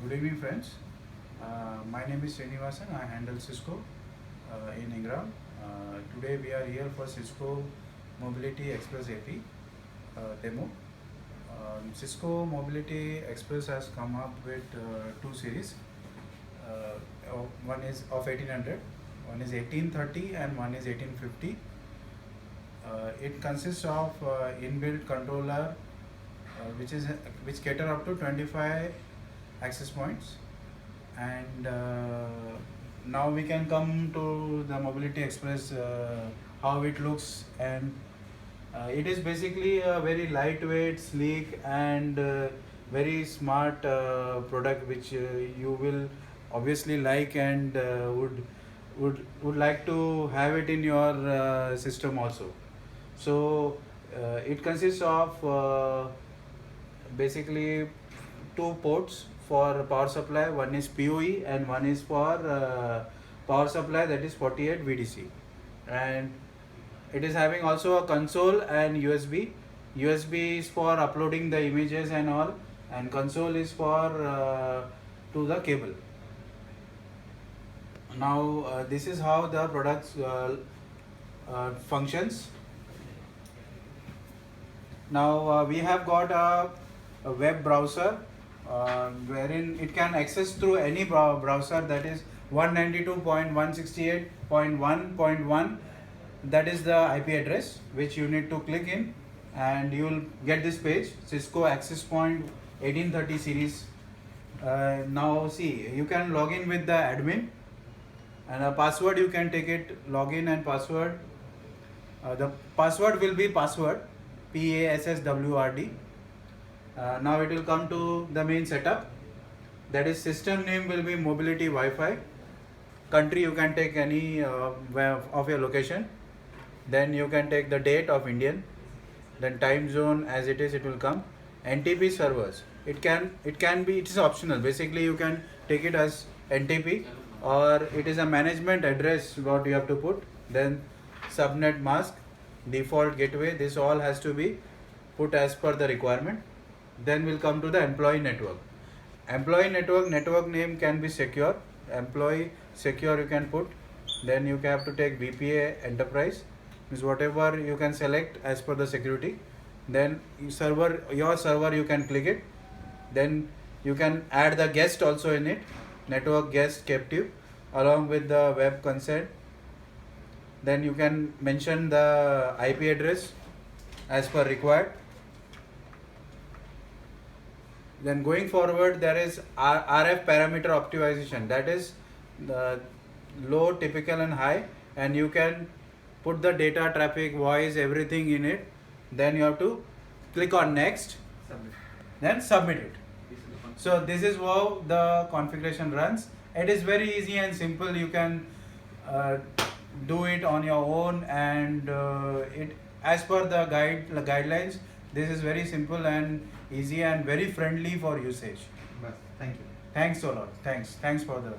Good evening, friends. My name is Srinivasan. I handle Cisco in Ingram. Today we are here for Cisco Mobility Express AP demo. Cisco Mobility Express has come up with two series. One is of 1800, one is 1830, and one is 1850. It consists of inbuilt controller, which cater up to 25 access points. And now we can come to the Mobility Express, how it looks, and it is basically a very lightweight, sleek, and very smart product, which you will obviously like, and would like to have it in your system also. So it consists of basically two ports for power supply. One is PoE and one is for power supply, that is 48 VDC. And it is having also a console and USB. USB is for uploading the images and all, and console is for to the cable. Now this is how the products functions. Now we have got a web browser wherein it can access through any browser, that is 192.168.1.1. that is the IP address which you need to click in, and you will get this page, Cisco Access Point 1830 series. Now see, you can log in with the admin, and a password you can take it, login and password. The password will be password, PASSWRD. Now it will come to the main setup, that is system name will be Mobility Wi-Fi. Country you can take any of your location. Then you can take the date of Indian, then time zone as it is, it will come. NTP servers, it is optional. Basically you can take it as NTP, or it is a management address what you have to put. Then subnet mask, default gateway, this all has to be put as per the requirement. Then we'll come to the employee network. Employee network name can be secure, employee secure you can put. Then you have to take VPA enterprise, means whatever you can select as per the security. Then your server you can click it. Then you can add the guest also in it, network guest captive, along with the web consent. Then you can mention the IP address as per required. Then going forward, there is RF parameter optimization, that is the low, typical and high, and you can put the data, traffic, voice, everything in it. Then you have to click on next, then submit it. So this is how the configuration runs. It is very easy and simple. You can do it on your own, and it as per the guidelines. This is very simple and easy and very friendly for usage. Thank you. Thanks a lot. Thanks for the